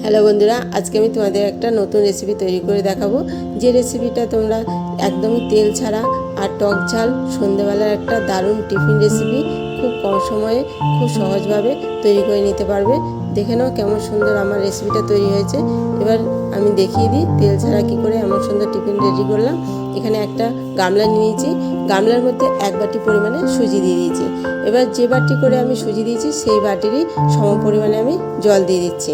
Hello বন্ধুরা, আজকে আমি তোমাদের একটা নতুন রেসিপি তৈরি করে দেখাবো। যে রেসিপিটা তোমরা একদমই তেল ছাড়া আর টক ঝাল সন্ধ্যেবেলার একটা দারুণ টিফিন রেসিপি খুব কম সময়ে খুব সহজভাবে তৈরি করে নিতে পারবে। দেখে নাও কেমন সুন্দর আমার রেসিপিটা তৈরি হয়েছে। এবার আমি দেখিয়ে দিই তেল ছাড়া কী করে এমন সুন্দর টিফিন রেডি করলাম। এখানে একটা গামলা নিয়েছি, গামলার মধ্যে 1 বাটি পরিমাণে সুজি দিয়ে দিয়েছি। এবার যে বাটি করে আমি সুজি দিয়েছি সেই বাটিরই সম পরিমাণে আমি জল দিয়ে দিচ্ছি।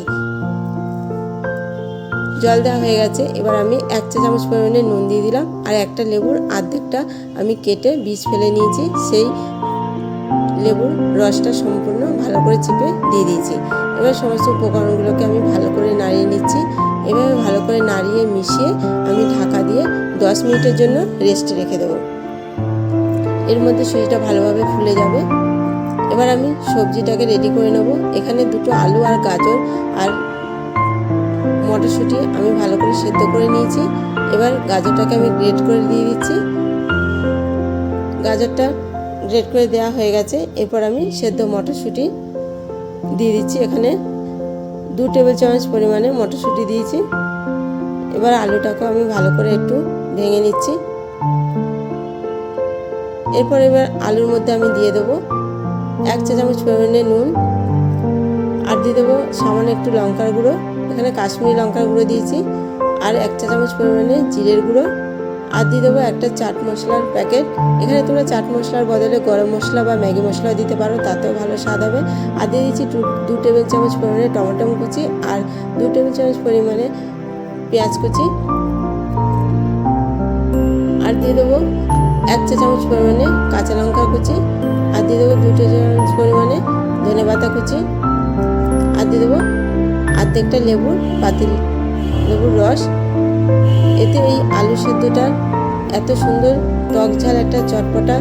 জল দেওয়া হয়ে গেছে। এবার আমি 1 চা চামচ পরিমাণে নুন দিয়ে দিলাম, আর একটা লেবুর অর্ধেকটা আমি কেটে বীজ ফেলে নিয়েছি, সেই লেবুর রসটা সম্পূর্ণ ভালো করে চিপে দিয়ে দিয়েছি। এবার সমস্ত উপকরণগুলোকে আমি ভালো করে নাড়িয়ে নিচ্ছি। এভাবে ভালো করে নাড়িয়ে মিশিয়ে আমি ঢাকা দিয়ে 10 মিনিটের জন্য রেস্টে রেখে দেবো। এর মধ্যে সুজিটা ভালোভাবে ফুলে যাবে। এবার আমি সবজিটাকে রেডি করে নেব। এখানে 2টো আলু আর গাজর আর মটরশুঁটি আমি ভালো করে সেদ্ধ করে নিয়েছি। এবার গাজরটাকে আমি গ্রেট করে দিয়ে দিচ্ছি। গাজরটা গ্রেট করে দেওয়া হয়ে গেছে। এরপর আমি সেদ্ধ মটরশুঁটি দিয়ে দিচ্ছি। এখানে 2 টেবিল চামচ পরিমাণে মটরশুঁটি দিয়েছি। এবার আলুটাকেও আমি ভালো করে একটু ভেঙে নিচ্ছি। এরপর আলুর মধ্যে আমি দিয়ে দেবো 1 চা চামচ পরিমাণে নুন, আর দিয়ে দেবো সামান্য একটু লঙ্কার গুঁড়ো। এখানে কাশ্মীরি লঙ্কার গুঁড়ো দিয়েছি, আর 1 চা চামচ পরিমাণে জিরের গুঁড়ো, আর দিয়ে দেবো একটা চাট মশলার প্যাকেট। এখানে তোমরা চাট মশলার বদলে গরম মশলা বা ম্যাগি মশলাও দিতে পারো, তাতেও ভালো স্বাদ হবে। আর দিয়ে দিচ্ছি 2 টেবিল চামচ পরিমাণে টমেটো কুচি, আর 2 টেবিল চামচ পরিমাণে পেঁয়াজ কুচি, আর দিয়ে দেবো 1 চা চামচ পরিমাণে কাঁচা লঙ্কা কুচি, আর দিয়ে দেবো 2 চা চামচ পরিমাণে ধনে পাতা কুচি, আর দিয়ে দেবো অর্ধেকটা লেবুর রস। এতে এই আলু সেদ্ধটার এত সুন্দর টক ঝাল একটা চটপটা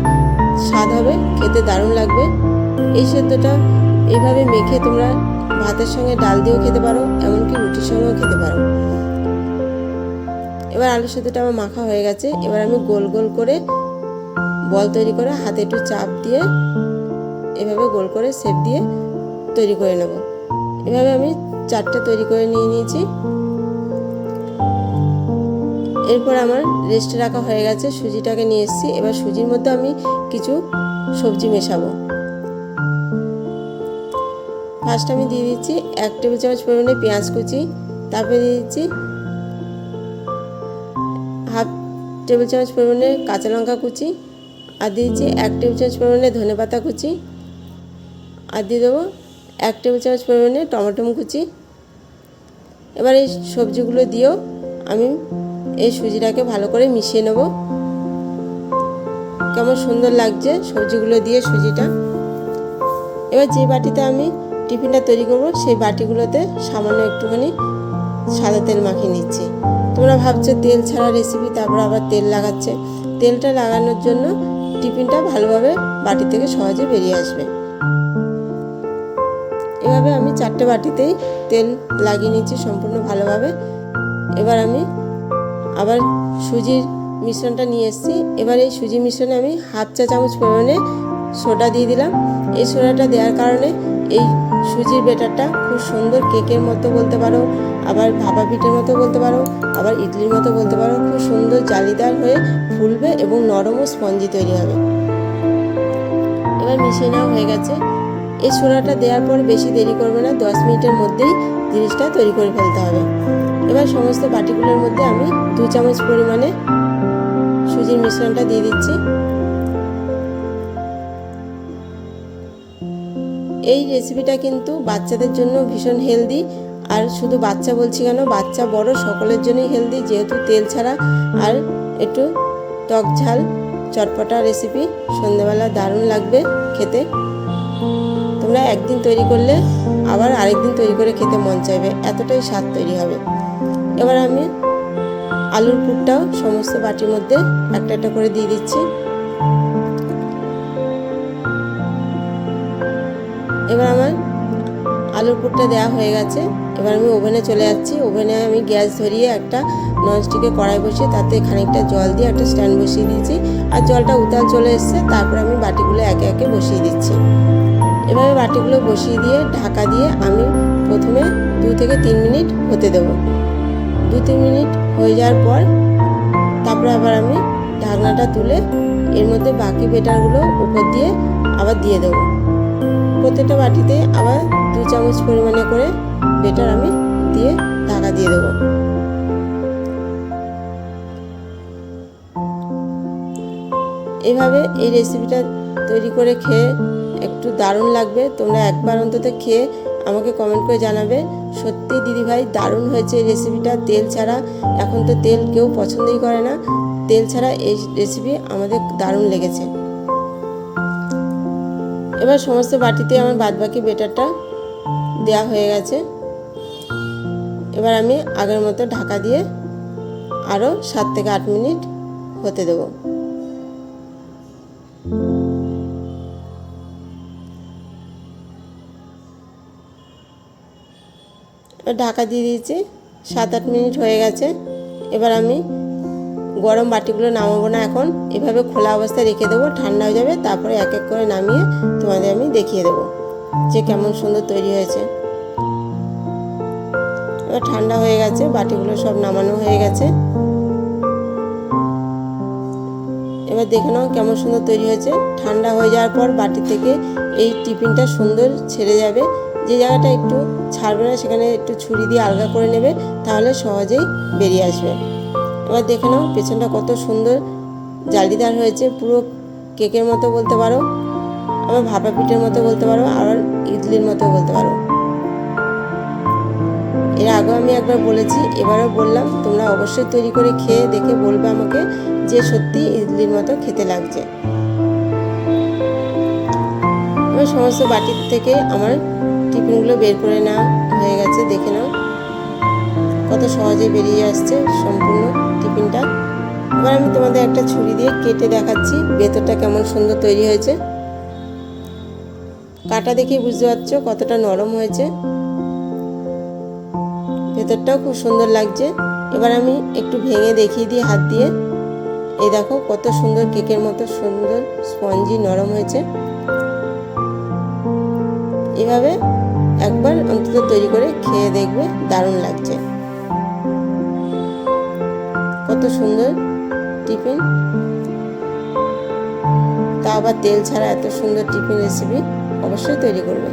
স্বাদ হবে, খেতে দারুণ লাগবে। এই সেদ্ধটা এইভাবে মেখে তোমরা ভাতের সঙ্গে ডাল দিয়েও খেতে পারো, এমনকি রুটির সঙ্গেও খেতে পারো। এবার আলু সেদ্ধটা আমার মাখা হয়ে গেছে। এবার আমি গোল গোল করে বল তৈরি করে হাতে একটু চাপ দিয়ে এভাবে গোল করে শেপ দিয়ে তৈরি করে নেব। এভাবে আমি 4টে তৈরি করে নিয়েছি। এরপর আমার রেস্টে রাখা হয়ে গেছে। সুজিটাকে নিয়ে এসেছি। এবার সুজির মধ্যে আমি কিছু সবজি মেশাবো। ফার্স্ট আমি দিয়ে দিচ্ছি 1 টেবিল চামচ পরিমাণে পেঁয়াজ কুচি, তারপরে দিয়ে দিচ্ছি হাফ টেবিল চামচ পরিমাণে কাঁচা লঙ্কা কুচি, আর দিয়ে দিচ্ছি 1 টেবিল চামচ পরিমাণে ধনে পাতা কুচি, আর দিয়ে দেবো 1 টেবিল চামচ পরিমাণে টমেটো কুচি। এবার এই সবজিগুলো দিয়েও আমি এই সুজিটাকে ভালো করে মিশিয়ে নেব। কেমন সুন্দর লাগছে সবজিগুলো দিয়ে সুজিটা। এবার যে বাটিতে আমি টিফিনটা তৈরি করব সেই বাটিগুলোতে সামান্য একটুখানি সাদা তেল মাখিয়ে নিচ্ছি। তোমরা ভাবছো তেল ছাড়া রেসিপি, তারপর আবার তেল লাগাচ্ছে। তেলটা লাগানোর জন্য টিফিনটা ভালোভাবে বাটি থেকে সহজে বেরিয়ে আসবে। এভাবে আমি 4টে বাটিতেই তেল লাগিয়ে নিচ্ছি সম্পূর্ণ ভালোভাবে। এবার আমি আবার সুজির মিশ্রণটা নিয়ে এসেছি। এবার এই সুজি মিশ্রণে আমি হাফ চা চামচ পরিমাণে সোডা দিয়ে দিলাম। এই সোডাটা দেওয়ার কারণে এই সুজির ব্যাটারটা খুব সুন্দর কেকের মতো বলতে পারো, আবার ভাপা পিঠের মতো বলতে পারো, আবার ইডলির মতো বলতে পারো, খুব সুন্দর জালিদার হয়ে ফুলবে এবং নরম ও স্পঞ্জি তৈরি হবে। এবার মিশিয়ে নেওয়া হয়ে গেছে। এই সোডাটা দেওয়ার পর বেশি দেরি করবে না, 10 মিনিটের মধ্যেই জিনিসটা তৈরি করে ফেলতে হবে। এবার সমস্ত বাটিগুলোর মধ্যে আমি 2 চামচ পরিমাণে সুজির মিশ্রণটা দিয়ে দিচ্ছি। এই রেসিপিটা কিন্তু বাচ্চাদের জন্য ভীষণ হেলদি, আর শুধু বাচ্চা বলছি কেন, বাচ্চা বড় সকলের জন্যই হেলদি, যেহেতু তেল ছাড়া আর একটু টক ঝাল চটপটা রেসিপি। সন্ধ্যেবেলা দারুণ লাগবে খেতে। তোমরা একদিন তৈরি করলে আবার আরেকদিন তৈরি করে খেতে মন চাইবে, এতটাই স্বাদ তৈরি হবে। এবার আমি আলুর পুরটাও সমস্ত বাটির মধ্যে একটা একটা করে দিয়ে দিচ্ছি। এবার আমার আলুর পুরটা দেওয়া হয়ে গেছে। এবার আমি ওভেনে চলে যাচ্ছি। ওভেনে আমি গ্যাস ধরিয়ে একটা ননস্টিকের কড়াই বসিয়ে তাতে খানিকটা জল দিয়ে একটা স্ট্যান্ড বসিয়ে দিয়েছি, আর জলটা উতাল চলে এসছে। তারপর আমি বাটিগুলো একে একে বসিয়ে দিচ্ছি। এভাবে বাটিগুলো বসিয়ে দিয়ে ঢাকা দিয়ে আমি প্রথমে 2 থেকে 3 মিনিট হতে দেবো। 2-3 মিনিট হয়ে যাওয়ার পর তারপরে আবার আমি ঢাকনাটা তুলে এর মধ্যে বাকি বেটারগুলো উপর দিয়ে আবার দিয়ে দেবো। প্রত্যেকটা বাটিতে আবার 2 চামচ পরিমাণে করে বেটার আমি দিয়ে ঢাকা দিয়ে দেবো। এভাবে এই রেসিপিটা তৈরি করে খেয়ে একটু দারুণ লাগবে। তোমরা একবার অন্তত খেয়ে আমাকে কমেন্ট করে জানাবে সত্যি দিদিভাই দারুণ হয়েছে এই রেসিপিটা। তেল ছাড়া, এখন তো তেল কেউ পছন্দই করে না, তেল ছাড়া এই রেসিপি আমাদের দারুণ লেগেছে। এবার সমস্ত বাটিতে আমার বাদবাকি বেটারটা দেওয়া হয়ে গেছে। এবার আমি আগের মতো ঢাকা দিয়ে আরও 7 থেকে 8 মিনিট হতে দেবো। ঢাকা দিয়ে দিয়েছি, 7-8 মিনিট হয়ে গেছে। এবার আমি গরম বাটিগুলো নামাবো না, এখন এভাবে খোলা অবস্থায় রেখে দেবো, ঠান্ডা হয়ে যাবে। তারপরে এক এক করে নামিয়ে তোমাদের আমি দেখিয়ে দেবো যে কেমন সুন্দর তৈরি হয়েছে। এবার ঠান্ডা হয়ে গেছে, বাটিগুলো সব নামানো হয়ে গেছে। এবার দেখে নাও কেমন সুন্দর তৈরি হয়েছে। ঠান্ডা হয়ে যাওয়ার পর বাটি থেকে এই টিফিনটা সুন্দর ছেড়ে যাবে। যে জায়গাটা একটু ছাড়বে না সেখানে একটু ছুরি দিয়ে আলগা করে নেবে, তাহলে সহজেই বেরিয়ে আসবে। এবার দেখে নাও পেছনটা কত সুন্দর জালিদার হয়েছে, পুরো কেকের মতো বলতে পারো, আবার ভাপা পিঠের মতো বলতে পারো, আবার ইডলির মতো বলতে পারো। এর আগেও আমি একবার বলেছি, এবারও বললাম, তোমরা অবশ্যই তৈরি করে খেয়ে দেখে বলবে আমাকে যে সত্যি ইডলির মতো খেতে লাগছে। এবার সমস্ত বাটি থেকে আমার টিফিনগুলো বের করে নেওয়া হয়ে গেছে। দেখে নাও কত সহজে বেরিয়ে আসছে সম্পূর্ণ টিফিনটা। এবার আমি তোমাদের একটা ছুরি দিয়ে কেটে দেখাচ্ছি ভেতরটা কেমন সুন্দর তৈরি হয়েছে। কাটা দেখেই বুঝতে পারছো কতটা নরম হয়েছে, ভেতরটাও খুব সুন্দর লাগছে। এবার আমি একটু ভেঙে দেখিয়ে দিই হাত দিয়ে। এই দেখো কত সুন্দর কেকের মতো সুন্দর স্পঞ্জি নরম হয়েছে। এভাবে একবার অন্তত তৈরি করে খেয়ে দেখবে, দারুণ লাগছে। কত সুন্দর টিফিন, তা আবার তেল ছাড়া এত সুন্দর টিফিন রেসিপি অবশ্যই তৈরি করবে।